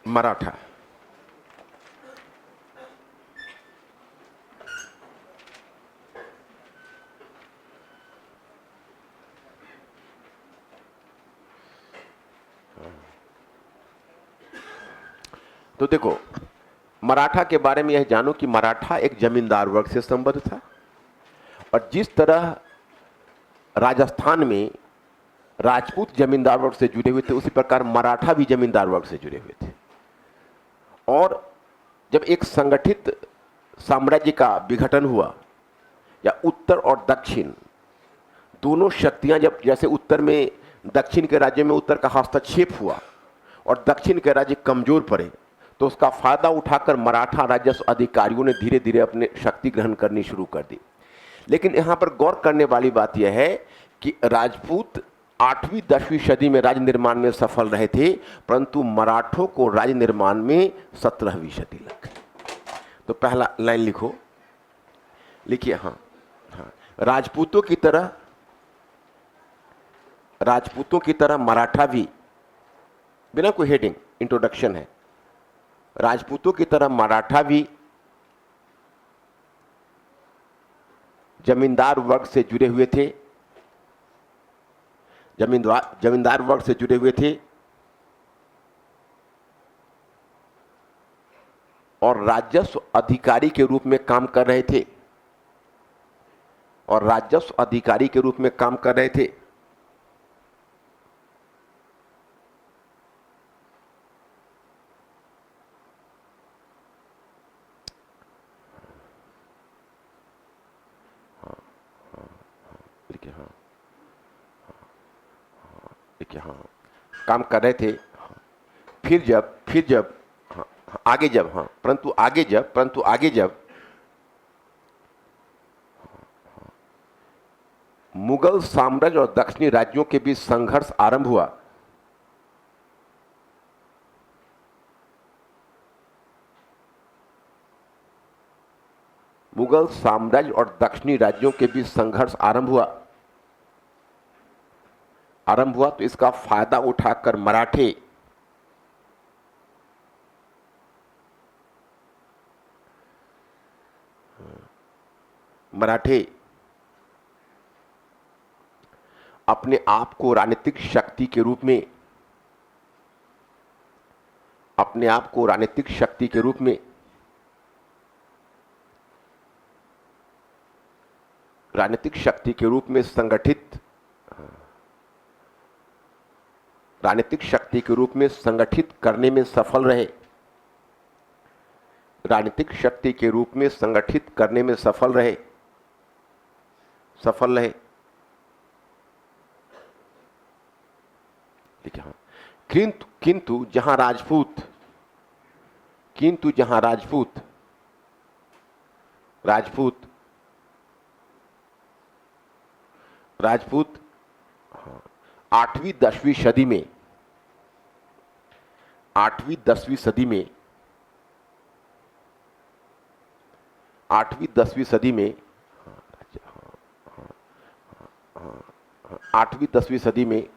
मराठा। तो देखो, मराठा के बारे में यह जानो कि मराठा एक जमींदार वर्ग से संबद्ध था, और जिस तरह राजस्थान में राजपूत जमींदार वर्ग से जुड़े हुए थे, उसी प्रकार मराठा भी जमींदार वर्ग से जुड़े हुए थे। और जब एक संगठित साम्राज्य का विघटन हुआ, या उत्तर और दक्षिण दोनों शक्तियां जब, जैसे उत्तर में दक्षिण के राज्य में उत्तर का हस्तक्षेप हुआ और दक्षिण के राज्य कमजोर पड़े, तो उसका फायदा उठाकर मराठा राजस्व अधिकारियों ने धीरे धीरे अपने शक्ति ग्रहण करनी शुरू कर दी। लेकिन यहां पर गौर करने वाली बात यह है कि राजपूत 8वीं 10वीं सदी में राज्य निर्माण में सफल रहे थे, परंतु मराठों को राज्य निर्माण में 17वीं सदी लग गई। तो पहला लाइन लिखो, लिखिए, हाँ हाँ, राजपूतों की तरह मराठा भी, बिना कोई हेडिंग, इंट्रोडक्शन है, राजपूतों की तरह मराठा भी जमींदार वर्ग से जुड़े हुए थे, जमींदार वर्ग से जुड़े हुए थे और राजस्व अधिकारी के रूप में काम कर रहे थे, और राजस्व अधिकारी के रूप में काम कर रहे थे। देखिए, हाँ, देखिए, हाँ, काम कर रहे थे। फिर जब हाँ, आगे जब, हाँ, परंतु आगे जब मुगल साम्राज्य और दक्षिणी राज्यों के बीच संघर्ष आरंभ हुआ, मुगल साम्राज्य और दक्षिणी राज्यों के बीच संघर्ष आरंभ हुआ, तो इसका फायदा उठाकर मराठे अपने आप को राजनीतिक शक्ति के रूप में, संगठित करने में सफल रहे, ठीक है, हाँ। किंतु जहां राजपूत 8वीं 10वीं सदी में, आठवीं दसवीं सदी में 8वीं 10वीं सदी में 8वीं 10वीं सदी में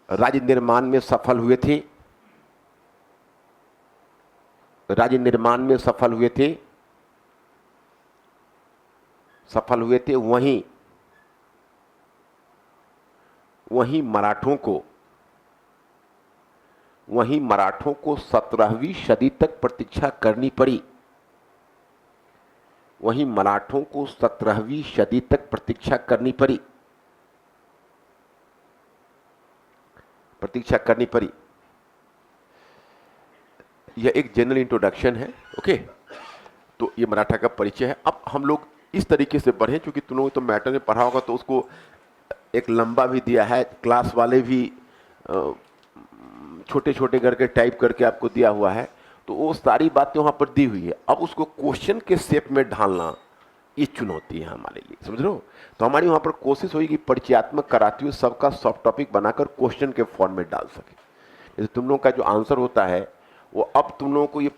राज्य निर्माण में सफल हुए थे, वहीं मराठों को 17वीं सदी तक प्रतीक्षा करनी पड़ी, यह एक जनरल इंट्रोडक्शन है। ओके, तो ये मराठा का परिचय है। अब हम लोग इस तरीके से बढ़े, क्योंकि तुम लोगों ने तो मैटर में पढ़ा होगा, तो उसको एक लंबा भी दिया है, क्लास वाले भी छोटे छोटे करके टाइप करके आपको दिया हुआ है, तो वो सारी बातें वहां पर दी हुई है। अब उसको क्वेश्चन के शेप में ढालना, ये चुनौती है हमारे लिए, समझ रहे हो। तो हमारी वहां पर कोशिश होगी कि परिचयात्मक कराते हुए सबका सॉफ्ट टॉपिक बनाकर क्वेश्चन के फॉर्म में डाल सके। जैसे तुम लोगों का जो आंसर होता है, वो अब तुम लोगों को ये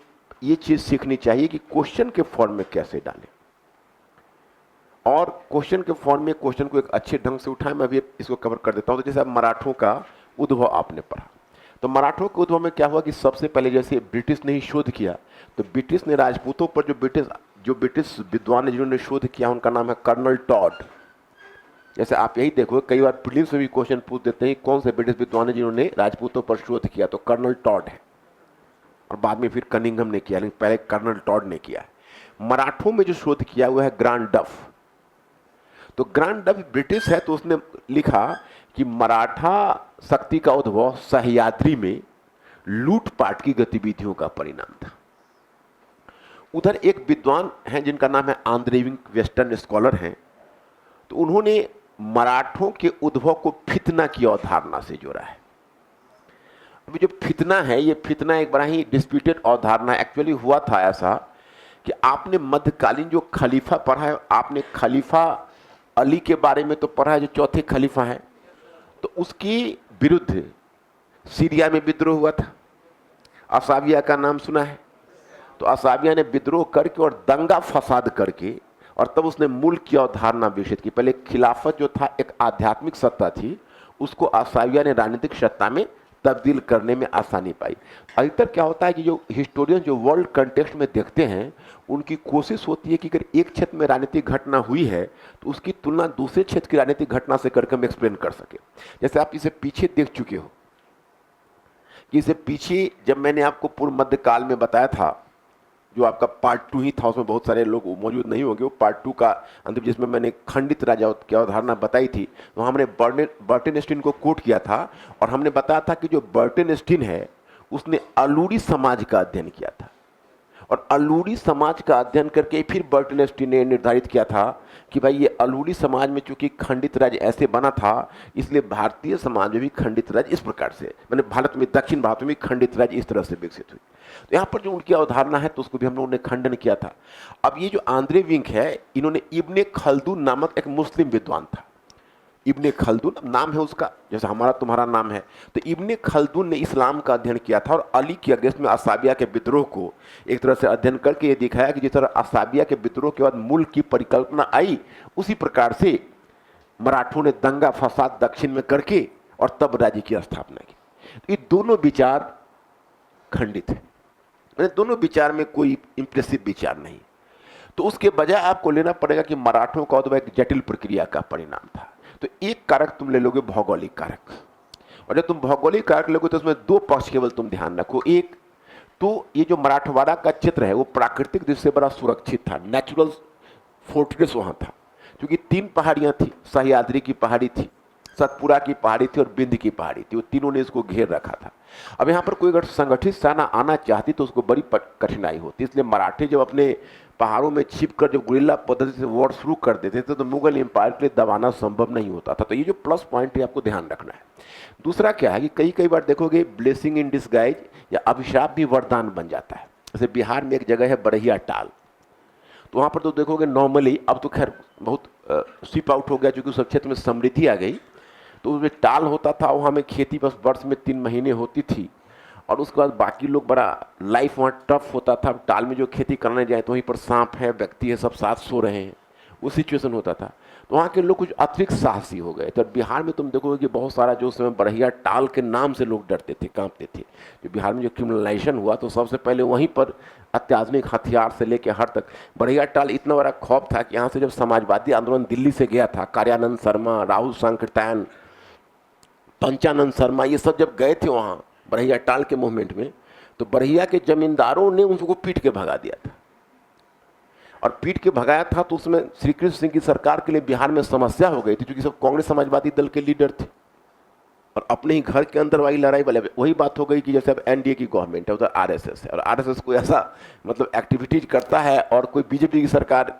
चीज सीखनी चाहिए कि क्वेश्चन के फॉर्म में कैसे डालें। और क्वेश्चन के फॉर्म में क्वेश्चन को एक अच्छे ढंग से उठाएं, मैं भी इसको कवर कर देता हूं। तो जैसे अब मराठों का उद्भव आपने पढ़ा, तो मराठों के उद्भव में क्या हुआ कि सबसे पहले जैसे ब्रिटिश ने ही शोध किया, तो ब्रिटिश ने राजपूतों पर जो ब्रिटिश विद्वान जिन्होंने शोध किया उनका नाम है कर्नल टॉड। जैसे आप यही देखो कई बार प्रीलिम्स में भी क्वेश्चन पूछ देते हैं कौन से ब्रिटिश विद्वान है जिन्होंने राजपूतों पर शोध किया, तो कर्नल टॉड है, और बाद में फिर कनिंघम ने किया, लेकिन पहले कर्नल टॉड ने किया है। मराठों में जो शोध किया हुआ है ग्रांड डफ, तो ग्रांड डफ ब्रिटिश है, तो उसने लिखा कि मराठा शक्ति का उद्भव सह्याद्री में लूटपाट की गतिविधियों का परिणाम था। उधर एक विद्वान हैं जिनका नाम है आंद्रेविंग, वेस्टर्न स्कॉलर हैं, तो उन्होंने मराठों के उद्भव को फितना की अवधारणा से जोड़ा है। अभी जो फितना है, ये फितना एक बड़ा ही डिस्प्यूटेड अवधारणा। एक्चुअली हुआ था ऐसा कि आपने मध्यकालीन जो खलीफा पढ़ा है, आपने खलीफा अली के बारे में तो पढ़ा है जो चौथे खलीफा है, तो उसकी विरुद्ध सीरिया में विद्रोह हुआ था। असाविया का नाम सुना है? तो असाविया ने विद्रोह करके और दंगा फसाद करके, और तब उसने मुल्क की अवधारणा विकसित की। पहले खिलाफत जो था एक आध्यात्मिक सत्ता थी, उसको असाविया ने राजनीतिक सत्ता में तब्दील करने में आसानी पाई। अधिकतर क्या होता है कि जो हिस्टोरियन जो वर्ल्ड कंटेक्स्ट में देखते हैं, उनकी कोशिश होती है कि अगर एक क्षेत्र में राजनीतिक घटना हुई है तो उसकी तुलना दूसरे क्षेत्र की राजनीतिक घटना से करके हम एक्सप्लेन कर सके। जैसे आप इसे पीछे देख चुके हो कि इसे पीछे जब मैंने आपको पूर्व मध्यकाल में बताया था, जो आपका पार्ट 2 ही था, उसमें बहुत सारे लोग मौजूद नहीं होंगे, वो पार्ट 2 का अंतिम, जिसमें मैंने खंडित राजा की अवधारणा बताई थी, तो हमने बर्टेनस्टीन को कोट किया था, और हमने बताया था कि जो बर्टेनस्टीन है उसने अलूरी समाज का अध्ययन किया था, और अलूरी समाज का अध्ययन करके फिर बर्टेनस्टीन ने निर्धारित किया था कि भाई ये अलूरी समाज में चूंकि खंडित राज्य ऐसे बना था, इसलिए भारतीय समाज में भी खंडित राज्य इस प्रकार से, मैंने भारत में, दक्षिण भारत में भी खंडित राज्य इस तरह से विकसित हुई। तो यहाँ पर जो उनकी अवधारणा है, तो उसको भी हम लोगों ने खंडन किया था। अब ये जो आंद्रे विंक है, इन्होंने इब्ने खल्दून नामक एक मुस्लिम विद्वान था, इब्ने खल्दून नाम है उसका, जैसे हमारा तुम्हारा नाम है, तो इब्ने खल्दून ने इस्लाम का अध्ययन किया था, और अली के अगेंस्ट में असाबिया के विद्रोह को एक तरह से अध्ययन करके ये दिखाया कि जिस तरह असाबिया के विद्रोह के बाद मुल्क की परिकल्पना आई, उसी प्रकार से मराठों ने दंगा फसाद दक्षिण में करके और तब राज्य की स्थापना की। तो ये दोनों विचार खंडित है, दोनों विचार में कोई इंप्रेसिव विचार नहीं। तो उसके बजाय आपको लेना पड़ेगा कि मराठों का उद्भव एक जटिल प्रक्रिया का परिणाम था। तो एक कारक तुम ले लोगे भौगोलिक कारक, और जब तुम भौगोलिक कारक लोगे तो उसमें दो पक्ष केवल तुम ध्यान रखो। एक तो ये जो मराठवाड़ा का क्षेत्र है वो प्राकृतिक दृष्टि से बड़ा सुरक्षित था, नेचुरल फोर्ट्रेस वहां था, क्योंकि 3 पहाड़ियां थी, सह्याद्री की पहाड़ी थी, सतपुरा की पहाड़ी थी और बिंद की पहाड़ी थी, वो तीनों ने इसको घेर रखा था। अब यहाँ पर कोई अगर संगठित सेना आना चाहती तो उसको बड़ी कठिनाई होती, इसलिए मराठे जब अपने पहाड़ों में छिपकर जब गुरिल्ला पद्धति से वॉर शुरू कर देते थे तो मुगल एम्पायर के लिए दबाना संभव नहीं होता था। तो ये जो प्लस पॉइंट है आपको ध्यान रखना है। दूसरा क्या है कि कई बार देखोगे ब्लेसिंग इन डिस्गाइज या अभिशाप भी वरदान बन जाता है। जैसे बिहार में एक जगह है बरहिया टाल, तो वहाँ पर तो देखोगे नॉर्मली, अब तो खैर बहुत स्वीप आउट हो गया क्योंकि उस क्षेत्र में समृद्धि आ गई, तो उसमें टाल होता था, वहाँ में खेती बस वर्ष में 3 महीने होती थी, और उसके बाद बाकी लोग बड़ा लाइफ वहाँ टफ होता था। टाल में जो खेती करने जाए तो वहीं पर सांप है, व्यक्ति है, सब साथ सो रहे हैं, वो सिचुएशन होता था। तो वहाँ के लोग कुछ अतिरिक्त साहसी हो गए। तो बिहार में तुम देखोगे कि बहुत सारा जो समय बरहिया टाल के नाम से लोग डरते थे, कांपते थे। जो बिहार में जो क्रिमिनलाइजेशन हुआ तो सबसे पहले वहीं पर अत्याधुनिक हथियार से लेकर हर तक बरहिया टाल इतना बड़ा खौफ था कि यहाँ से जब समाजवादी आंदोलन दिल्ली से गया था, कार्यानंद शर्मा, राहुल सांकृत्यायन, पंचानंद शर्मा, ये सब जब गए थे वहाँ बरहिया टाल के मूवमेंट में, तो बरहिया के जमींदारों ने उनको पीट के भगा दिया था। और पीट के भगाया था तो उसमें श्री कृष्ण सिंह की सरकार के लिए बिहार में समस्या हो गई थी, क्योंकि सब कांग्रेस समाजवादी दल के लीडर थे और अपने ही घर के अंदर वही लड़ाई वाले। वही बात हो गई कि जैसे अब एनडीए की गवर्नमेंट है, उधर आरएसएस है, और आरएसएस कोई ऐसा मतलब एक्टिविटीज करता है, और कोई बीजेपी की सरकार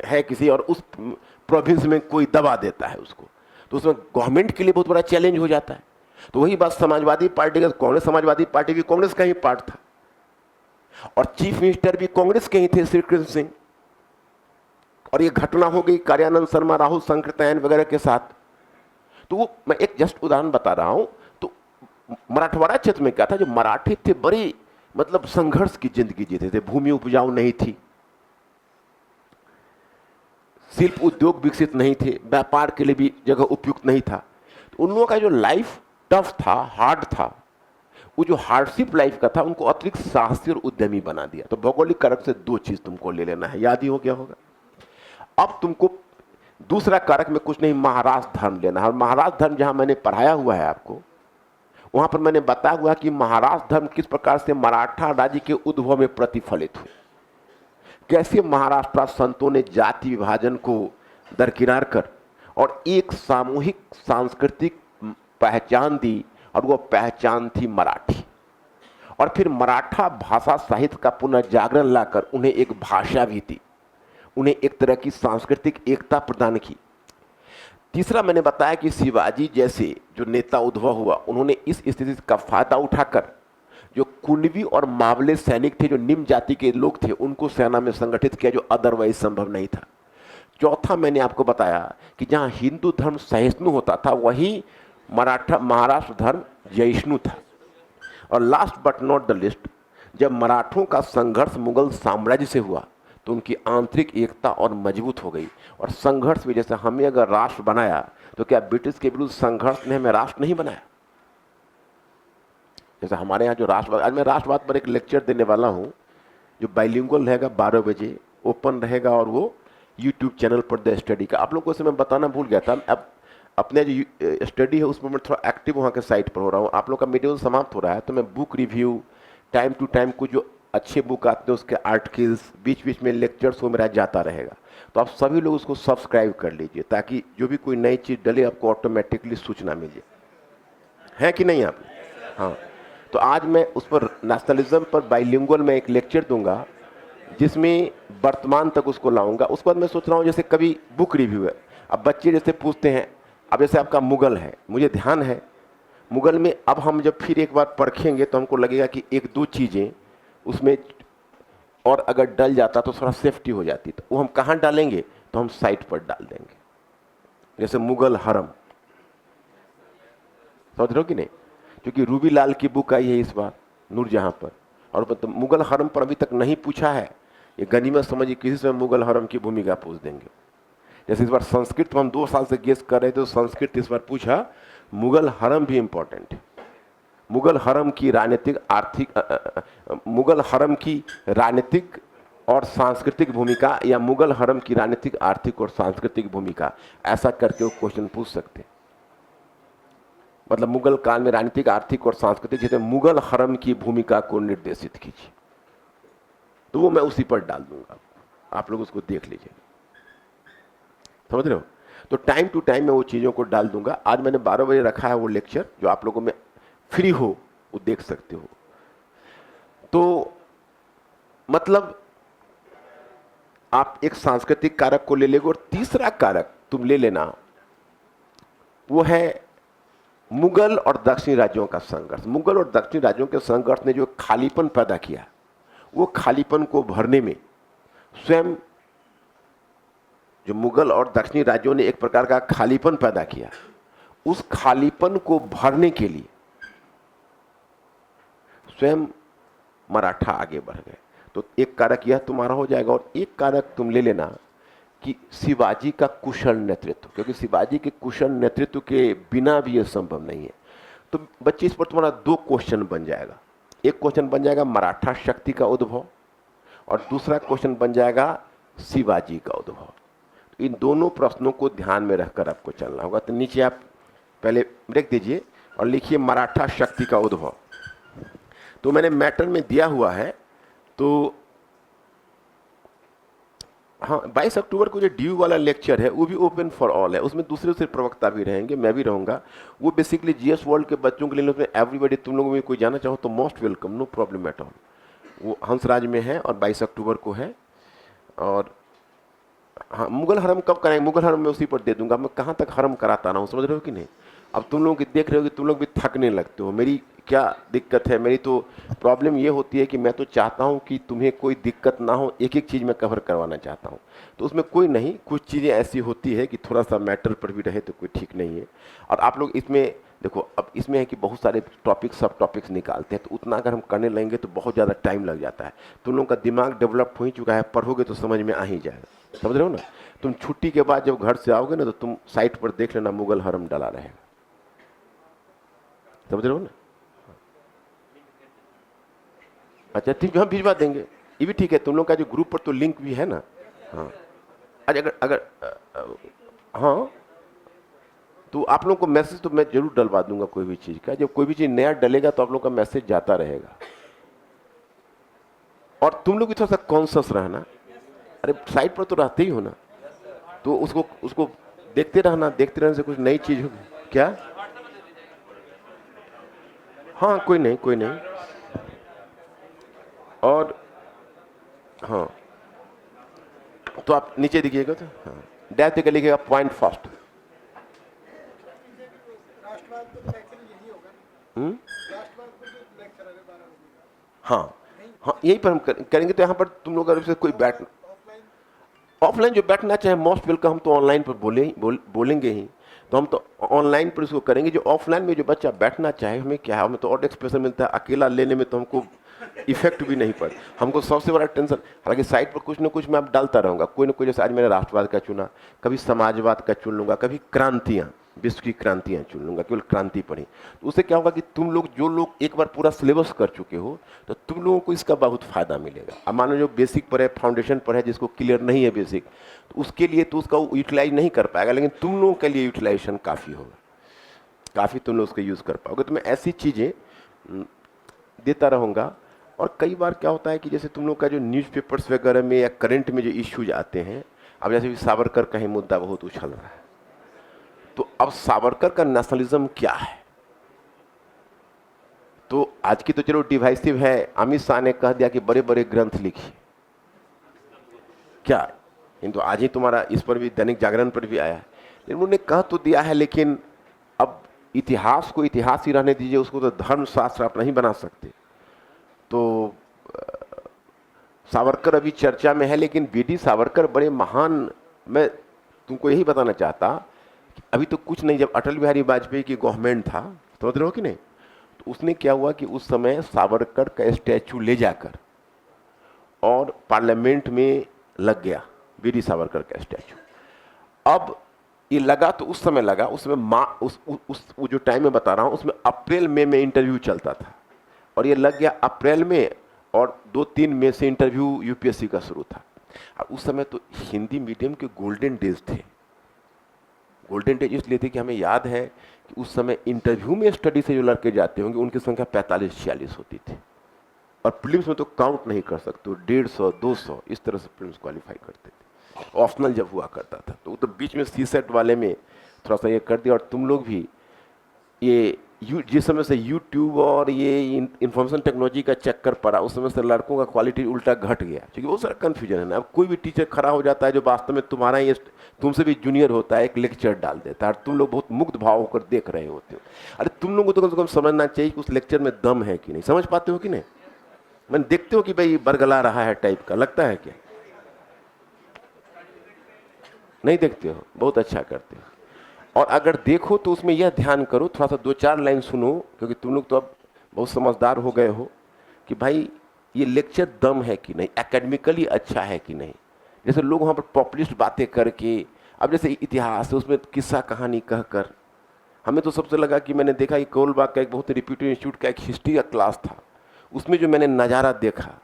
है किसी और उस प्रोविंस में कोई दबा देता है उसको, तो उसमें गवर्नमेंट के लिए बहुत बड़ा चैलेंज हो जाता है। तो वही बात समाजवादी पार्टी का, कांग्रेस समाजवादी पार्टी भी कांग्रेस का ही पार्ट था, और चीफ मिनिस्टर भी कांग्रेस के ही थे, श्री कृष्ण सिंह। और ये घटना हो गई कार्यानंद शर्मा, राहुल सांकृत्यायन वगैरह के साथ। तो वो मैं एक जस्ट उदाहरण बता रहा हूं। तो मराठवाड़ा क्षेत्र में क्या था, जो मराठी थे बड़ी मतलब संघर्ष की जिंदगी जीते थे, भूमि उपजाऊ नहीं थी, शिल्प उद्योग विकसित नहीं थे, व्यापार के लिए भी जगह उपयुक्त नहीं था। तो उन लोगों का जो लाइफ टफ था, हार्ड था, वो जो हार्डशिप लाइफ का था, उनको अतिरिक्त साहसी और उद्यमी बना दिया। तो भौगोलिक कारक से दो चीज तुमको ले लेना है, याद ही हो गया होगा। अब तुमको दूसरा कारक में कुछ नहीं, महाराष्ट्र धर्म लेना है। और महाराष्ट्र धर्म जहां मैंने पढ़ाया हुआ है आपको, वहां पर मैंने बताया हुआ कि महाराष्ट्र धर्म किस प्रकार से मराठा राज्य के उद्भव में प्रतिफलित हुए, कैसे महाराष्ट्र संतों ने जाति विभाजन को दरकिनार कर और एक सामूहिक सांस्कृतिक पहचान दी, और वो पहचान थी मराठी। और फिर मराठा भाषा साहित्य का पुनर्जागरण लाकर उन्हें एक भाषा भी दी, उन्हें एक तरह की सांस्कृतिक एकता प्रदान की। तीसरा मैंने बताया कि शिवाजी जैसे जो नेता उद्भव हुआ, उन्होंने इस स्थिति का फायदा उठाकर जो कुणबी और मावले सैनिक थे, जो निम्न जाति के लोग थे, उनको सेना में संगठित किया, जो अदरवाइज संभव नहीं था। चौथा मैंने आपको बताया कि जहां हिंदू धर्म सहिष्णु होता था, वहीं महाराष्ट्र धर्म जैष्णु था। और last but not the list, जब मराठों का संघर्ष मुगल साम्राज्य से हुआ तो उनकी आंतरिक एकता और मजबूत हो गई। और संघर्ष में, जैसे हमें अगर राष्ट्र बनाया, तो क्या ब्रिटिश के विरुद्ध संघर्ष ने हमें राष्ट्र नहीं बनाया? जैसे हमारे यहाँ जो राष्ट्रवाद, आज मैं राष्ट्रवाद पर एक लेक्चर देने वाला हूँ जो बाइलिंगुअल रहेगा, 12 बजे ओपन रहेगा, और वो यूट्यूब चैनल पर द स्टडी का। आप लोगों को इसे मैं बताना भूल गया था। अब अपने जो स्टडी है उसमें मैं थोड़ा एक्टिव वहाँ के साइट पर हो रहा हूँ। आप लोग का मीडियम समाप्त हो रहा है, तो मैं book review, time to time कुछ जो अच्छे बुक आते हैं उसके आर्टिकल्स, बीच बीच में लेक्चर्स वो मेरा जाता रहेगा। तो आप सभी लोग उसको सब्सक्राइब कर लीजिए, ताकि जो भी कोई नई चीज़ डले आपको ऑटोमेटिकली सूचना मिले। है कि नहीं आप? हाँ। तो आज मैं उस पर नेशनलिज्म पर बाइलिंगुअल में एक लेक्चर दूंगा, जिसमें वर्तमान तक उसको लाऊंगा। उसके बाद मैं सोच रहा हूँ जैसे कभी बुक रिव्यू है, अब बच्चे जैसे पूछते हैं, अब जैसे आपका मुगल है, मुझे ध्यान है मुगल में, अब हम जब फिर एक बार परखेंगे तो हमको लगेगा कि एक दो चीज़ें उसमें और अगर डल जाता तो थोड़ा सेफ्टी हो जाती। तो वो हम कहाँ डालेंगे? तो हम साइट पर डाल देंगे। जैसे मुगल हरम, समझ रहे हो कि नहीं? क्योंकि रूबी लाल की बुक आई है इस बार नूरजहां पर, और तो मुगल हरम पर अभी तक नहीं पूछा है। ये गनीमत समझिए, किसी से मुगल हरम की भूमिका पूछ देंगे। जैसे इस बार संस्कृत हम 2 साल से गेस कर रहे थे, तो संस्कृत इस बार पूछा, मुगल हरम भी इंपॉर्टेंट है। मुगल हरम की राजनीतिक मुगल हरम की राजनीतिक और सांस्कृतिक भूमिका, या मुगल हरम की राजनीतिक, आर्थिक और सांस्कृतिक भूमिका, ऐसा करके वो क्वेश्चन पूछ सकते हैं। मतलब मुगल काल में राजनीतिक, आर्थिक और सांस्कृतिक, जैसे मुगल हरम की भूमिका को निर्देशित कीजिए, तो वो मैं उसी पर डाल दूंगा, आप लोग उसको देख लीजिए। समझ रहे हो? तो टाइम टू टाइम मैं वो चीज़ों को डाल दूंगा। आज मैंने 12 बजे रखा है वो लेक्चर, जो आप लोगों में फ्री हो वो देख सकते हो। तो मतलब आप एक सांस्कृतिक कारक को ले लेगे, और तीसरा कारक तुम ले लेना, वो है मुगल और दक्षिणी राज्यों का संघर्ष। मुगल और दक्षिणी राज्यों के संघर्ष ने जो खालीपन पैदा किया, वो खालीपन को भरने में स्वयं जो मुगल और दक्षिणी राज्यों ने एक प्रकार का खालीपन पैदा किया, उस खालीपन को भरने के लिए स्वयं मराठा आगे बढ़ गए। तो एक कारक यह तुम्हारा हो जाएगा, और एक कारक तुम ले लेना कि शिवाजी का कुशल नेतृत्व, क्योंकि शिवाजी के कुशल नेतृत्व के बिना भी यह संभव नहीं है। तो बच्चे, इस पर तुम्हारा 2 क्वेश्चन बन जाएगा। एक क्वेश्चन बन जाएगा मराठा शक्ति का उद्भव, और दूसरा क्वेश्चन बन जाएगा शिवाजी का उद्भव। तो इन दोनों प्रश्नों को ध्यान में रखकर आपको चलना होगा। तो नीचे आप पहले ब्रेक दीजिए और लिखिए मराठा शक्ति का उद्भव। तो मैंने मैटर में दिया हुआ है। तो हाँ, 22 अक्टूबर को जो ड्यू वाला लेक्चर है वो भी ओपन फॉर ऑल है, उसमें दूसरे प्रवक्ता भी रहेंगे, मैं भी रहूँगा। वो बेसिकली जीएस वर्ल्ड के बच्चों के लिए, उसमें एवरीबॉडी, तुम लोगों में कोई जाना चाहो तो most welcome, no problem at all. वो हंसराज में है और 22 अक्टूबर को है। और हाँ, मुगल हरम कब कराएंगे? मुगल हरम में उसी पर दे दूंगा। मैं कहाँ तक हरम कराता रहा हूँ, समझ रहे हो कि नहीं? अब तुम लोग देख रहे हो कि तुम लोग भी थकने लगते हो। मेरी क्या दिक्कत है? मेरी तो प्रॉब्लम ये होती है कि मैं तो चाहता हूँ कि तुम्हें कोई दिक्कत ना हो, एक एक चीज़ मैं कवर करवाना चाहता हूँ। तो उसमें कोई नहीं, कुछ चीज़ें ऐसी होती है कि थोड़ा सा मैटर पर भी रहे तो कोई ठीक नहीं है। और आप लोग इसमें देखो, अब इसमें है कि बहुत सारे टॉपिक, सब टॉपिक्स निकालते हैं, तो उतना अगर हम करने लगेंगे तो बहुत ज़्यादा टाइम लग जाता है। तुम लोगों का दिमाग डेवलप हो ही चुका है, पढ़ोगे तो समझ में आ ही जाएगा, समझ रहे हो ना? तुम छुट्टी के बाद जब घर से आओगे ना तो तुम साइट पर देख लेना मुगल हरम डला रहेगा, समझ रहे हो ना। अच्छा ठीक, हम भिजवा देंगे, ये भी ठीक है। तुम लोग का जो ग्रुप पर तो लिंक भी है ना। हाँ अच्छा, अगर अगर हाँ तो आप लोगों को मैसेज तो मैं जरूर डलवा दूंगा कोई भी चीज का। जब कोई भी चीज नया डलेगा तो आप लोगों का मैसेज जाता रहेगा। और तुम लोग भी थोड़ा सा कॉन्शियस रहना, अरे साइट पर तो रहते ही हो ना, तो उसको उसको देखते रहना, देखते रहने से कुछ नई चीज होगी क्या। हाँ कोई नहीं, कोई नहीं। और हाँ तो आप नीचे दिखिएगा तो हाँ डैश देकर लिखिएगा पॉइंट फर्स्ट। हाँ हाँ यहीं पर हम करेंगे। तो यहाँ पर तुम लोग अगर से कोई बैठ ऑफलाइन जो बैठना चाहे मोस्ट वेलकम, हम तो ऑनलाइन पर बोलेंगे ही, तो हम तो ऑनलाइन पर इसको करेंगे। जो ऑफलाइन में जो बच्चा बैठना चाहे, हमें क्या है, हमें तो और एक्सप्रेशन मिलता है, अकेला लेने में तो हमको इफेक्ट भी नहीं पड़ता। हमको सबसे बड़ा टेंशन, हालांकि साइट पर कुछ ना कुछ मैं अब डालता रहूंगा, कोई ना कोई। जैसे आज मैंने राष्ट्रवाद का चुना, कभी समाजवाद का चुन लूंगा, कभी क्रांतियां, विश्व की क्रांतियां चुन लूंगा, केवल क्रांति पढ़ी। तो उससे क्या होगा कि तुम लोग, जो लोग एक बार पूरा सिलेबस कर चुके हो, तो तुम लोगों को इसका बहुत फायदा मिलेगा। अब मान लो जो बेसिक पर है, फाउंडेशन पर है, जिसको क्लियर नहीं है बेसिक, तो उसके लिए तो उसका यूटिलाइज नहीं कर पाएगा, लेकिन तुम लोगों के लिए यूटिलाइजेशन काफ़ी होगा, काफ़ी तुम लोग उसका यूज़ कर पाओगे। तो मैं ऐसी चीज़ें देता रहूँगा। और कई बार क्या होता है कि जैसे तुम लोग का जो न्यूज़पेपर्स वगैरह में या करंट में जो इश्यूज आते हैं, अब जैसे भी सावरकर का ही मुद्दा बहुत उछल रहा है, तो अब सावरकर का नेशनलिज्म क्या है। तो आज की तो चलो डिवाइसिव है, अमित शाह ने कह दिया कि बड़े बड़े ग्रंथ लिखिए, क्या तो आज ही तुम्हारा इस पर भी दैनिक जागरण पर भी आया है। लेकिन उन्होंने कह तो दिया है, लेकिन अब इतिहास को इतिहास ही रहने दीजिए, उसको तो धर्मशास्त्र आप नहीं बना सकते। तो सावरकर अभी चर्चा में है, लेकिन बीडी सावरकर बड़े महान। मैं तुमको यही बताना चाहता कि अभी तो कुछ नहीं, जब अटल बिहारी वाजपेयी की गवर्नमेंट था, समझ रहे हो कि नहीं, तो उसने क्या हुआ कि उस समय सावरकर का स्टैचू ले जाकर और पार्लियामेंट में लग गया, वीडी सावरकर का स्टैचू। अब ये लगा तो उस समय लगा, उसमें वो जो टाइम में बता रहा हूं, उसमें अप्रैल मई में इंटरव्यू चलता था, और ये लग गया अप्रैल में, और 2-3 मई से इंटरव्यू यूपीएससी का शुरू था। और उस समय तो हिंदी मीडियम के गोल्डन डेज थे। गोल्डन डेज इसलिए थे कि हमें याद है कि उस समय इंटरव्यू में स्टडी से जो लड़के जाते होंगे उनकी संख्या 45-46 होती थी, और प्रीलिम्स में तो काउंट नहीं कर सकते, 150-200 इस तरह से प्रीलिम्स क्वालिफाई करते थे। ऑप्शनल जब हुआ करता था तो बीच में सीसेट वाले में थोड़ा सा ये कर दिया। और तुम लोग भी ये जिस समय से यूट्यूब और ये इंफॉर्मेशन टेक्नोलॉजी का चक्कर पड़ा, उस समय से लड़कों का क्वालिटी उल्टा घट गया, क्योंकि वो सारा कन्फ्यूजन है ना। अब कोई भी टीचर खड़ा हो जाता है जो वास्तव में तुम्हारा ये तुमसे भी जूनियर होता है, एक लेक्चर डाल देता है, और तुम लोग बहुत मुक्त भाव होकर देख रहे होते हो। अरे तुम लोगों को तो कम से कम समझना चाहिए कि उस लेक्चर में दम है कि नहीं। समझ पाते हो कि नहीं? मैंने देखते हो कि भाई बरगला रहा है टाइप का लगता है क्या? नहीं देखते हो? बहुत अच्छा करते हो। और अगर देखो तो उसमें यह ध्यान करो, थोड़ा सा 2-4 लाइन सुनो, क्योंकि तुम लोग तो अब बहुत समझदार हो गए हो, कि भाई ये लेक्चर दम है कि नहीं, एकेडमिकली अच्छा है कि नहीं। जैसे लोग वहाँ पर पॉपुलिस्ट बातें करके, अब जैसे इतिहास है उसमें किस्सा कहानी कहकर, हमें तो सबसे लगा कि मैंने देखा कि कोलबाग का एक बहुत रिप्यूटेड इंस्टीट्यूट का एक हिस्ट्री का क्लास था, उसमें जो मैंने नज़ारा देखा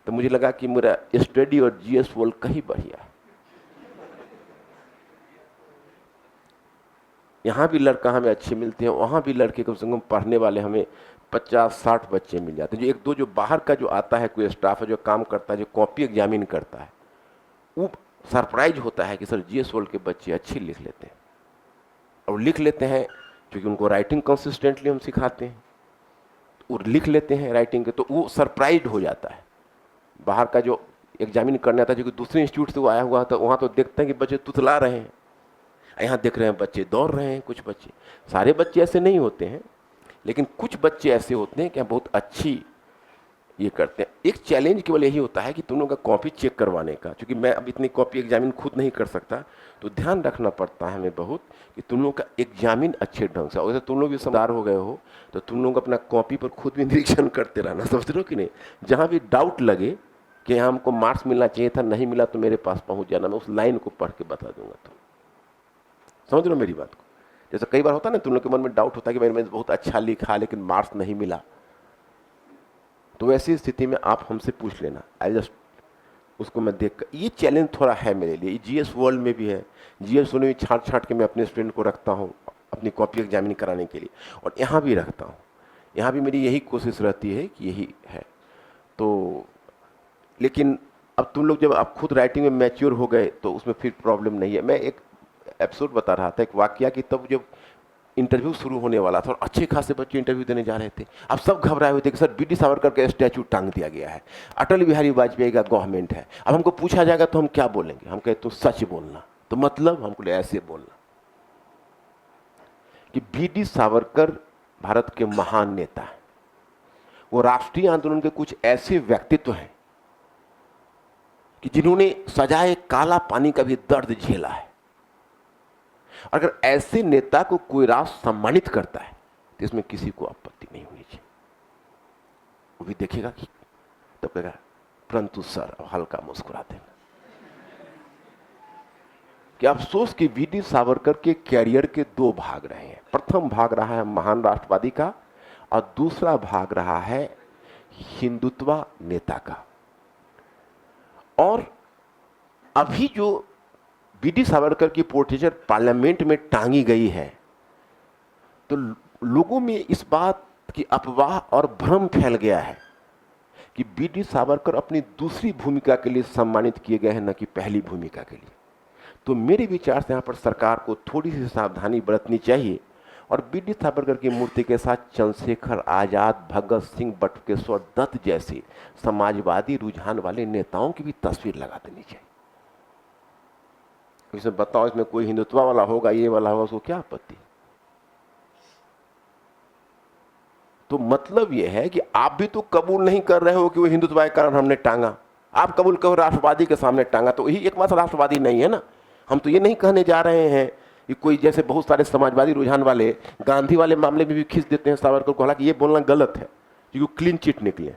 तो मुझे लगा कि मेरा स्टडी और जीएस वर्ल्ड कहीं बढ़िया है। यहाँ भी लड़का हमें अच्छे मिलते हैं, वहाँ भी लड़के कम से कम पढ़ने वाले हमें 50-60 बच्चे मिल जाते हैं। जो 1-2 जो बाहर का जो आता है, कोई स्टाफ है जो काम करता है, जो कॉपी एग्जामिन करता है, वो सरप्राइज होता है कि सर जीएस वर्ल्ड के बच्चे अच्छे लिख लेते हैं। और लिख लेते हैं क्योंकि उनको राइटिंग कंसिस्टेंटली हम सिखाते हैं, और लिख लेते हैं राइटिंग के, तो वो सरप्राइज हो जाता है। बाहर का जो एग्जामिन करने आता है, जो कि दूसरे इंस्टीट्यूट से वो आया हुआ था, वहाँ तो देखते हैं कि बच्चे तुतला रहे हैं, यहाँ देख रहे हैं बच्चे दौड़ रहे हैं। कुछ बच्चे, सारे बच्चे ऐसे नहीं होते हैं, लेकिन कुछ बच्चे ऐसे होते हैं कि बहुत अच्छी ये करते हैं। एक चैलेंज केवल यही होता है कि तुम लोगों का कॉपी चेक करवाने का, क्योंकि मैं अब इतनी कॉपी एग्जामिन खुद नहीं कर सकता, तो ध्यान रखना पड़ता है हमें बहुत कि तुम लोगों का एग्जामिन अच्छे ढंग से। और जैसे तुम लोग भी समझदार हो गए हो, तो तुम लोग अपना कॉपी पर खुद भी निरीक्षण करते रहना, समझ रहे हो कि नहीं। जहाँ भी डाउट लगे कि यहाँ हमको मार्क्स मिलना चाहिए था, नहीं मिला तो मेरे पास पहुंच जाना, मैं उस लाइन को पढ़ के बता दूंगा। तुम समझ रहे हो मेरी बात को? जैसे कई बार होता है ना, तुम लोग के मन में डाउट होता है कि मैंने बहुत अच्छा लिखा लेकिन मार्क्स नहीं मिला, तो ऐसी स्थिति में आप हमसे पूछ लेना, आई जस्ट उसको मैं देख कर, ये चैलेंज थोड़ा है मेरे लिए, जीएस वर्ल्ड में भी है। जीएस वर्ल्ड में छांट छांट के मैं अपने स्टूडेंट को रखता हूँ अपनी कॉपी एग्जामिन कराने के लिए, और यहाँ भी रखता हूँ। यहाँ भी मेरी यही कोशिश रहती है कि यही है। तो लेकिन अब तुम लोग जब आप खुद राइटिंग में मैच्योर हो गए तो उसमें फिर प्रॉब्लम नहीं है। मैं एक एपिसोड बता रहा था, एक वाकया, कि तब जब इंटरव्यू शुरू होने वाला था और अच्छे खासे बच्चे इंटरव्यू देने जा रहे थे, अब सब घबराए हुए थे कि सर बी डी सावरकर का स्टैचू टांग दिया गया है, अटल बिहारी वाजपेयी का गवर्नमेंट है, अब हमको पूछा जाएगा तो हम क्या बोलेंगे? हम कहे तो सच बोलना। तो मतलब हमको ऐसे बोलना कि बी डी सावरकर भारत के महान नेता हैं, वो राष्ट्रीय आंदोलन के कुछ ऐसे व्यक्तित्व हैं कि जिन्होंने सजाए काला पानी का भी दर्द झेला है। अगर ऐसे नेता को कोई राष्ट्र सम्मानित करता है तो इसमें किसी को आपत्ति नहीं होनी चाहिए। वो भी देखेगा कि तो कहेगा परंतु सर, हल्का मुस्कुरा देना। कि अफसोस कि बी डी सावरकर के कैरियर के दो भाग रहे हैं। प्रथम भाग रहा है महान राष्ट्रवादी का, और दूसरा भाग रहा है हिंदुत्व नेता का। और अभी जो बी डी सावरकर की पोर्ट्रेचर पार्लियामेंट में टांगी गई है, तो लोगों में इस बात की अफवाह और भ्रम फैल गया है कि बी डी सावरकर अपनी दूसरी भूमिका के लिए सम्मानित किए गए हैं, न कि पहली भूमिका के लिए। तो मेरे विचार से यहाँ पर सरकार को थोड़ी सी सावधानी बरतनी चाहिए, और बी डी सावरकर की मूर्ति के साथ चंद्रशेखर आजाद, भगत सिंह, बटुकेश्वर दत्त जैसे समाजवादी रुझान वाले नेताओं की भी तस्वीर लगा देनी चाहिए। इसमें बताओ, इसमें कोई हिंदुत्व वाला होगा, ये वाला होगा, उसको क्या आपत्ति? तो मतलब यह है कि आप भी तो कबूल नहीं कर रहे हो कि वो हिंदुत्व के कारण हमने टांगा। आप कबूल करो राष्ट्रवादी के सामने टांगा, तो यही एकमात्र राष्ट्रवादी नहीं है ना। हम तो ये नहीं कहने जा रहे हैं कि कोई, जैसे बहुत सारे समाजवादी रुझान वाले गांधी वाले मामले में भी खींच देते हैं सावरकर को, हालांकि ये बोलना गलत है क्योंकि क्लीन चिट निकले।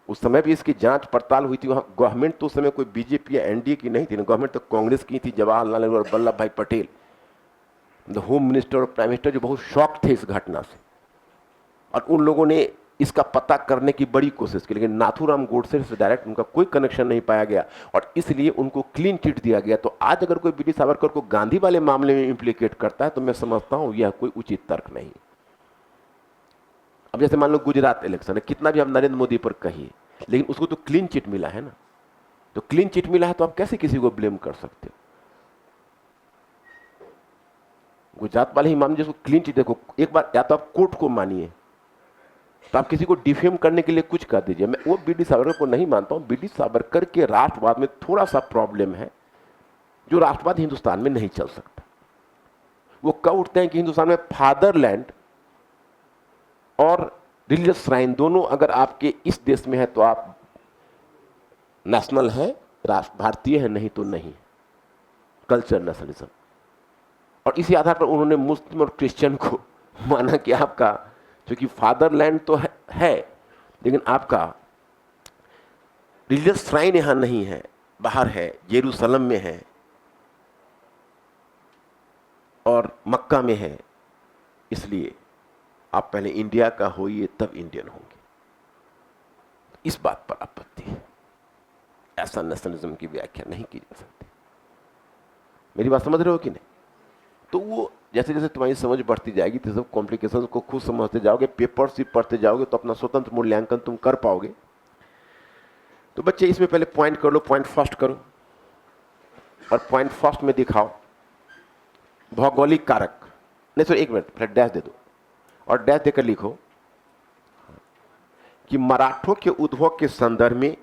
उस समय भी इसकी जांच पड़ताल हुई थी। वहां गवर्नमेंट तो उस समय कोई बीजेपी या एनडीए की नहीं थी, गवर्नमेंट तो कांग्रेस की थी, जवाहरलाल नेहरू और वल्लभ भाई पटेल, द होम मिनिस्टर और प्राइम मिनिस्टर, जो बहुत शॉक थे इस घटना से, और उन लोगों ने इसका पता करने की बड़ी कोशिश की, लेकिन नाथूराम गोडसे से डायरेक्ट उनका कोई कनेक्शन नहीं पाया गया, और इसलिए उनको क्लीन चिट दिया गया। तो आज अगर कोई बी डी सावरकर को गांधी वाले मामले में इंप्लीकेट करता है तो मैं समझता हूं यह कोई उचित तर्क नहीं। अब जैसे मान लो गुजरात इलेक्शन है, कितना भी आप नरेंद्र मोदी पर कहिए, लेकिन उसको तो क्लीन चिट मिला है ना। तो क्लीन चिट मिला है तो आप कैसे किसी को ब्लेम कर सकते हो? गुजरात वाले ही मामले जिसको क्लीन चिट, देखो एक बार या तो आप कोर्ट को मानिए, तो आप किसी को डिफेम करने के लिए कुछ कर दीजिए। मैं वो बी डी सावरकर को नहीं मानता हूं। बी डी सावरकर के राष्ट्रवाद में थोड़ा सा प्रॉब्लम है, जो राष्ट्रवाद हिंदुस्तान में नहीं चल सकता। वो कब उठते हैं कि हिंदुस्तान में फादरलैंड और रिलीजियस श्राइन दोनों अगर आपके इस देश में है तो आप नेशनल है, राष्ट्र भारतीय है, नहीं तो नहीं। Culture nationalism. और इसी आधार पर उन्होंने मुस्लिम और क्रिश्चियन को माना कि आपका, क्योंकि फादरलैंड तो है लेकिन आपका रिलीजियस श्राइन यहां नहीं है, बाहर है, जेरूसलम में है और मक्का में है, इसलिए आप पहले इंडिया का होइए तब इंडियन होंगे। इस बात पर आपत्ति है। ऐसा नेशनलिज्म की व्याख्या नहीं की जा सकती। मेरी बात समझ रहे हो कि नहीं? तो वो जैसे जैसे तुम्हारी समझ बढ़ती जाएगी तो सब कॉम्प्लिकेशंस को खुद समझते जाओगे, पेपर्स भी पढ़ते जाओगे, तो अपना स्वतंत्र मूल्यांकन तुम कर पाओगे। तो बच्चे इसमें पहले पॉइंट कर लो, पॉइंट फर्स्ट करो, और पॉइंट फर्स्ट में दिखाओ भौगोलिक कारक। नहीं सर, एक मिनट, फिर डैश दे दो, और डैश देकर लिखो कि मराठों के उद्भव के संदर्भ में,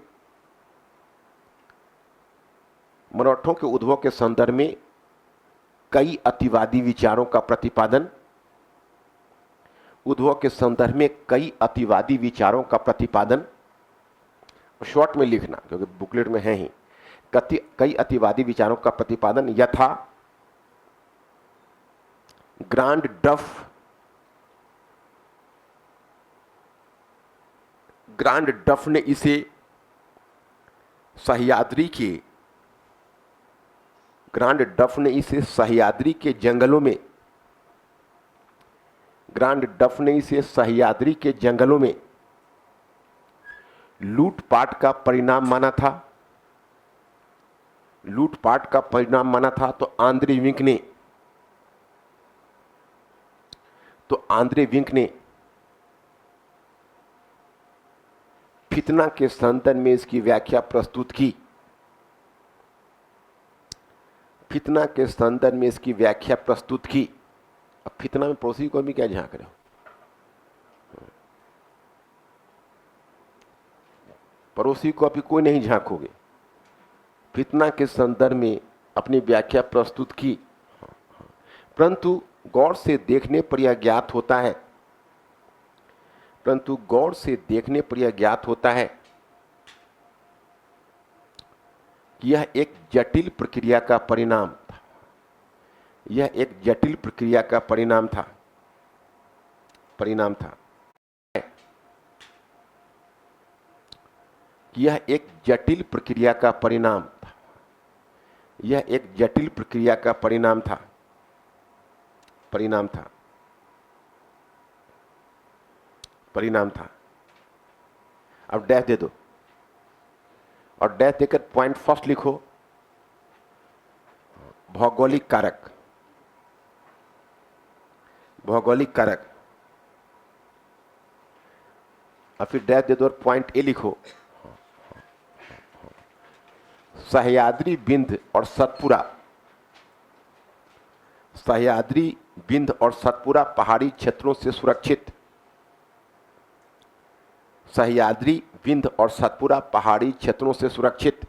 मराठों के उद्भव के संदर्भ में कई अतिवादी विचारों का प्रतिपादन, उद्भव के संदर्भ में कई अतिवादी विचारों का प्रतिपादन, शॉर्ट में लिखना क्योंकि बुकलेट में है ही, कई अतिवादी विचारों का प्रतिपादन यथा ग्रांड डफ ने इसे सह्याद्री के ग्रांड डफ ने इसे सह्याद्री के जंगलों में, ग्रांड डफ ने इसे सह्याद्री के जंगलों में लूटपाट का परिणाम माना था, लूटपाट का परिणाम माना था। तो आंद्रे विंक ने फितना के संदर्भ में इसकी व्याख्या प्रस्तुत की, फितना के संदर्भ में इसकी व्याख्या प्रस्तुत की। अब फितना में पड़ोसी को भी क्या झांक रहे हो, पड़ोसी को अभी कोई नहीं झांकोगे। फितना के संदर्भ में अपनी व्याख्या प्रस्तुत की, परंतु गौर से देखने पर यह ज्ञात होता है, परंतु गौर से देखने पर यह ज्ञात होता है कि यह एक जटिल प्रक्रिया का परिणाम था, यह एक जटिल प्रक्रिया का परिणाम था, कि यह एक जटिल प्रक्रिया का परिणाम था, यह एक जटिल प्रक्रिया का परिणाम था, परिणाम था, परिणाम था। अब डैश दे दो और डैश देकर पॉइंट फर्स्ट लिखो, भौगोलिक कारक, भौगोलिक कारक। और फिर डैश दे दो और पॉइंट ए लिखो, सह्याद्री विंध्य और सतपुरा, सह्याद्री विंध्य और सतपुरा पहाड़ी क्षेत्रों से सुरक्षित, सह्याद्री विंध्य और सतपुरा पहाड़ी क्षेत्रों से सुरक्षित,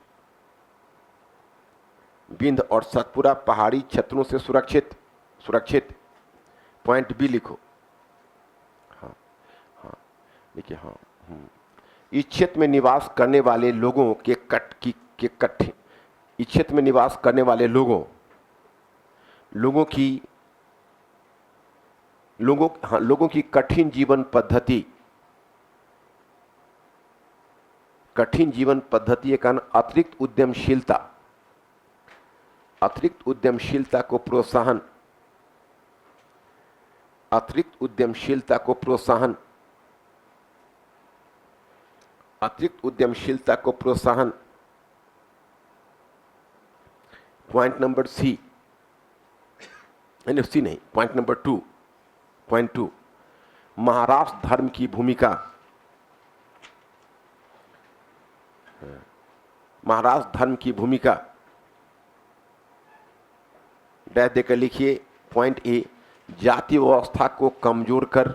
विंध्य और सतपुरा पहाड़ी क्षेत्रों से सुरक्षित, सुरक्षित। पॉइंट बी लिखो, हाँ हाँ देखिए, हाँ इस क्षेत्र में निवास करने वाले लोगों के कठिन, इस क्षेत्र में निवास करने वाले लोगों की कठिन जीवन पद्धति, कठिन जीवन पद्धति के कारण अतिरिक्त उद्यमशीलता, अतिरिक्त उद्यमशीलता को प्रोत्साहन, अतिरिक्त उद्यमशीलता को प्रोत्साहन, अतिरिक्त उद्यमशीलता को प्रोत्साहन। पॉइंट नंबर सी, सी नहीं, point number two, point two, Maharashtra धर्म की भूमिका, महाराष्ट्र धर्म की भूमिका। डैश देकर लिखिए पॉइंट ए, जाति व्यवस्था को कमजोर कर,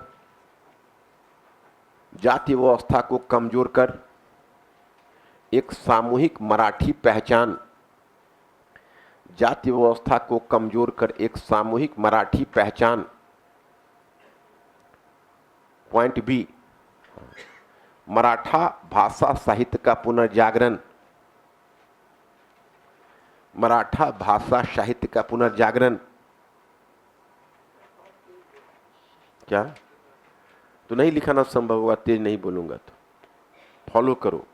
जाति व्यवस्था को कमजोर कर एक सामूहिक मराठी पहचान, जाति व्यवस्था को कमजोर कर एक सामूहिक मराठी पहचान। पॉइंट बी, मराठा भाषा साहित्य का पुनर्जागरण, मराठा भाषा साहित्य का पुनर्जागरण। क्या तो नहीं लिखाना संभव होगा, तेज नहीं बोलूंगा तो फॉलो करो।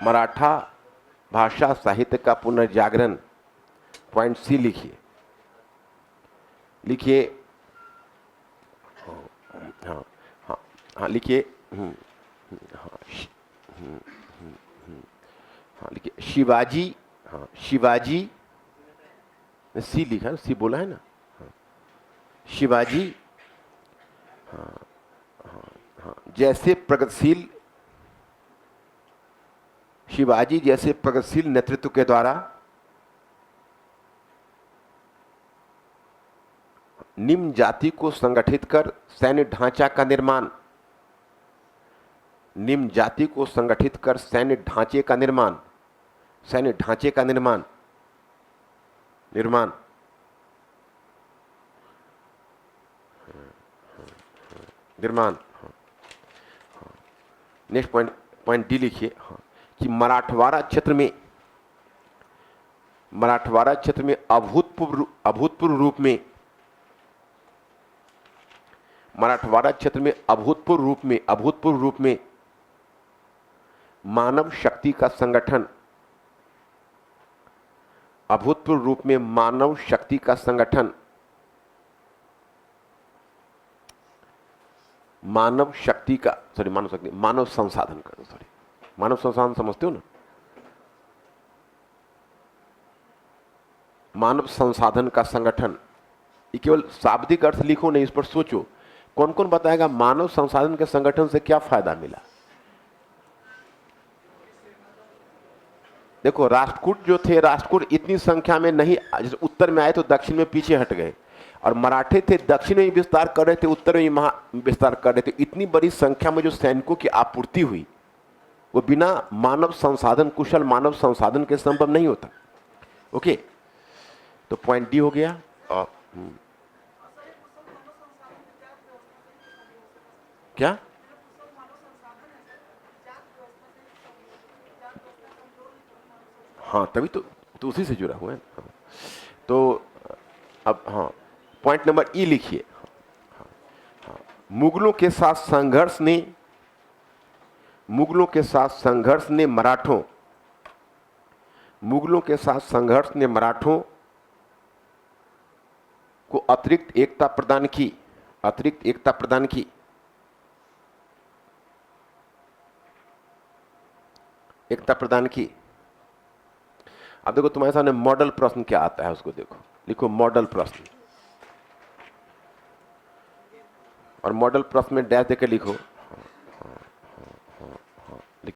मराठा भाषा साहित्य का पुनर्जागरण। पॉइंट सी लिखिए, लिखिए, हाँ हाँ हाँ लिखिए, हाँ लिखिए शिवाजी, हाँ शिवाजी, सी लिखा, सी बोला है ना, हाँ शिवाजी, हाँ हाँ हाँ जैसे प्रगतिशील, शिवाजी जैसे प्रगतिशील नेतृत्व के द्वारा निम्न जाति को संगठित कर सैन्य ढांचा का निर्माण, निम्न जाति को संगठित कर सैन्य ढांचे का निर्माण, सैन्य ढांचे का निर्माण, निर्माण। निर्माण। नेक्स्ट पॉइंट, पॉइंट डी लिखिए, हाँ कि मराठवाड़ा क्षेत्र में, मराठवाड़ा क्षेत्र में अभूतपूर्व रूप में, मराठवाड़ा क्षेत्र में अभूतपूर्व रूप में मानव शक्ति का संगठन, अभूतपूर्व रूप में मानव शक्ति का संगठन, मानव शक्ति का मानव संसाधन का, मानव संसाधन समझते हो ना, मानव संसाधन का संगठन। ये केवल शाब्दिक अर्थ लिखो नहीं, इस पर सोचो। कौन कौन बताएगा मानव संसाधन के संगठन से क्या फायदा मिला? देखो, राष्ट्रकूट जो थे, राष्ट्रकूट इतनी संख्या में नहीं, जैसे उत्तर में आए तो दक्षिण में पीछे हट गए, और मराठे थे दक्षिण में विस्तार कर रहे थे, उत्तर में विस्तार कर रहे थे। इतनी बड़ी संख्या में जो सैनिकों की आपूर्ति हुई, वो बिना मानव संसाधन, कुशल मानव संसाधन के संभव नहीं होता। ओके, तो पॉइंट डी हो गया। और क्या? हाँ, तभी तो उसी से जुड़ा हुआ है। हाँ। तो अब हाँ, पॉइंट नंबर ई लिखिए। मुगलों के साथ संघर्ष ने मराठों को अतिरिक्त एकता प्रदान की। अब देखो, तुम्हारे सामने मॉडल प्रश्न क्या आता है, उसको देखो। लिखो मॉडल प्रश्न, और मॉडल प्रश्न में डैश देकर लिखो